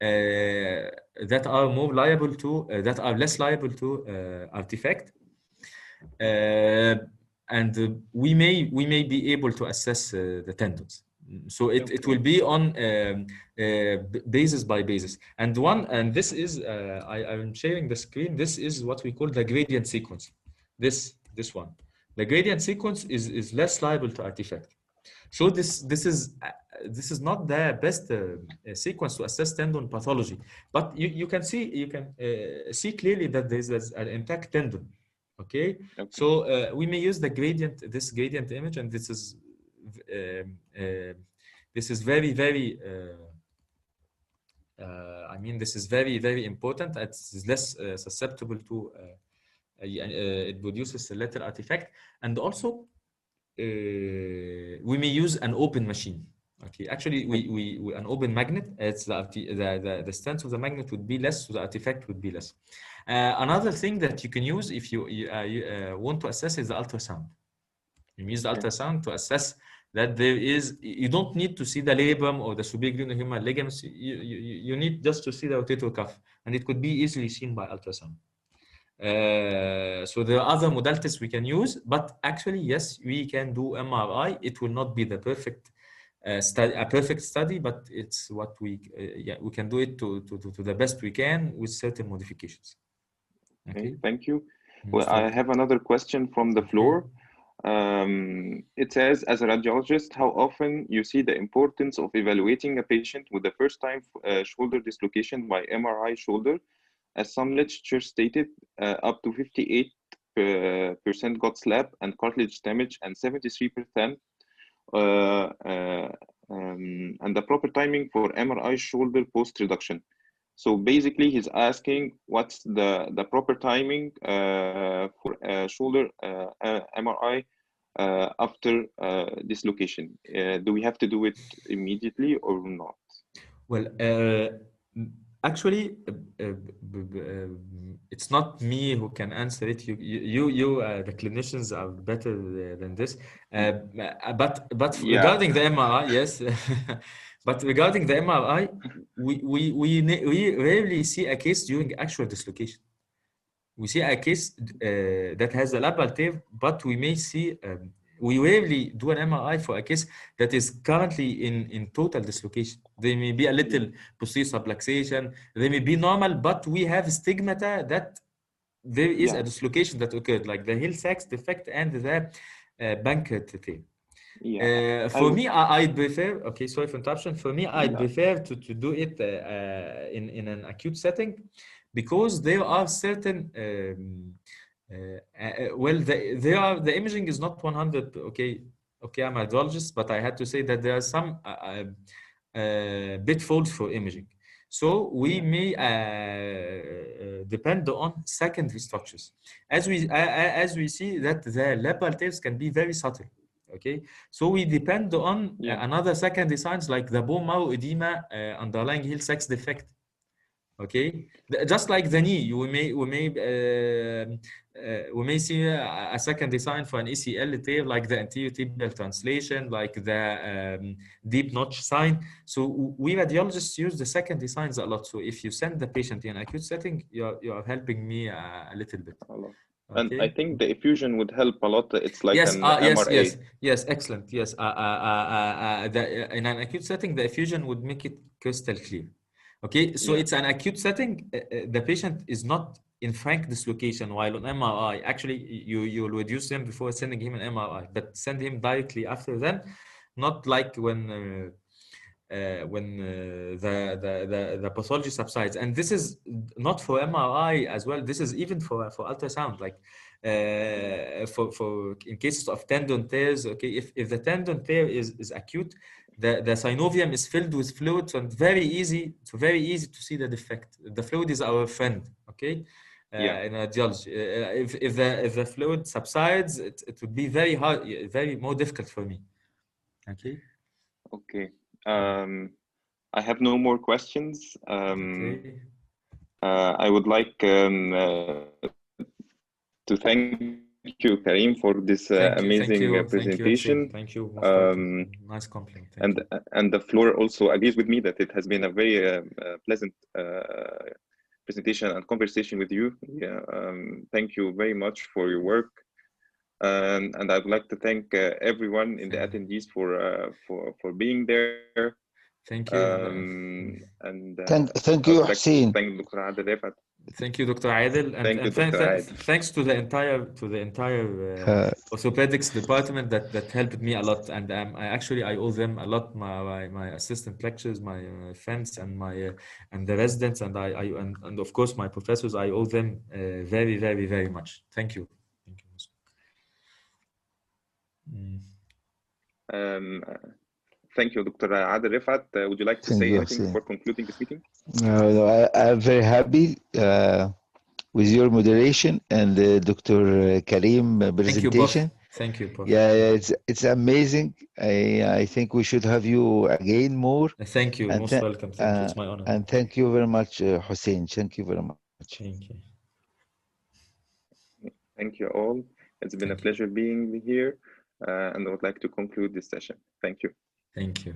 that are more liable to that are less liable to artifact, and we may be able to assess the tendons. So it will be on basis by basis. And this is I'm sharing the screen. This is what we call the gradient sequence. This one. The gradient sequence is less liable to artifact. So this is this is not the best sequence to assess tendon pathology, but you can see clearly that there's an intact tendon. Okay, Okay. so we may use this gradient image, and this is very, very I mean, this is very, very important. It's less susceptible to it produces a lateral artifact, and also we may use an open machine. Okay, actually, we an open magnet. It's the strength of the magnet would be less, so the artifact would be less. Another thing that you can use if you want to assess is the ultrasound. You use the ultrasound to assess that there is. You don't need to see the labrum or the superior humeral ligaments. You need just to see the rotator cuff, and it could be easily seen by ultrasound. So there are other modalities we can use, but actually, yes, we can do MRI. It will not be the perfect study, but it's what we can do it to the best we can with certain modifications. Okay, thank you. Well, Start. I have another question from the floor. It says, as a radiologist, how often you see the importance of evaluating a patient with the first time shoulder dislocation by MRI shoulder? As some literature stated, up to 58% got slap and cartilage damage, and 73%, and the proper timing for MRI shoulder post reduction. So basically, he's asking what's the proper timing for shoulder MRI after dislocation. Do we have to do it immediately or not? Well, actually, it's not me who can answer it. You the clinicians are better than this. But regarding the MRI, yes. But regarding the MRI, we rarely see a case during actual dislocation. We see a case that has a labral tear, but we may see. We rarely do an MRI for a case that is currently in total dislocation. There may be a little posterior subluxation. They may be normal, but we have stigmata that there is a dislocation that occurred, like the Hill-Sachs defect and the Bankert tear. For me, I'd prefer. Okay, sorry for interruption. For me, I'd prefer to do it in an acute setting, because there are certain. Well, the imaging is not 100. Okay, I'm a radiologist, but I had to say that there are some pitfalls for imaging. So we may depend on secondary structures, as we see that the labral tears can be very subtle. Okay, so we depend on another secondary signs like the bone marrow edema underlying Hill-Sachs defect. Okay, just like the knee, we may see a secondary sign for an ACL tear, like the anterior tibial translation, like the deep notch sign. So we radiologists use the secondary signs a lot. So if you send the patient in an acute setting, you are helping me a little bit. Okay. And I think the effusion would help a lot. It's like an MRA. Yes, excellent. Yes, in an acute setting, the effusion would make it crystal clear. Okay, so it's an acute setting. The patient is not in frank dislocation, while on MRI, actually, you will reduce them before sending him an MRI, but send him directly after then, not like when the pathology subsides. And this is not for MRI as well. This is even for ultrasound, like for in cases of tendon tears. Okay, if the tendon tear is acute, the synovium is filled with fluid, and very easy to see the defect. The fluid is our friend. Okay. In radiology, if the fluid subsides, it would be very hard, very more difficult for me. Okay. Okay. I have no more questions. I would like to thank you, Karim, for this amazing presentation. Thank you. Nice compliment. And the floor also agrees with me that it has been a very pleasant presentation and conversation with you. Thank you very much for your work. And I'd like to thank everyone in the attendees for being there. Thank you. And thank you, Hussein. Thank Dr. Adel Refat. Thank you, Dr. Adil, Thank you, Dr. Adil. thanks to the entire orthopedics department that helped me a lot, and I owe them a lot. My assistant lecturers, my friends, and and the residents, and of course my professors. I owe them very, very, very much. Thank you. Thank you. Thank you, Dr. Adil Rifat. Would you like to Thank say you, anything Hussein. before concluding this meeting? I'm very happy with your moderation and Dr. Karim presentation. Thank you, Prof. Yeah, it's amazing. I think we should have you again more. Thank you. Most welcome. Thank you. It's my honor. And thank you very much, Hussein. Thank you very much. Thank you. Thank you all. It's been a pleasure being here, and I would like to conclude this session. Thank you. Thank you.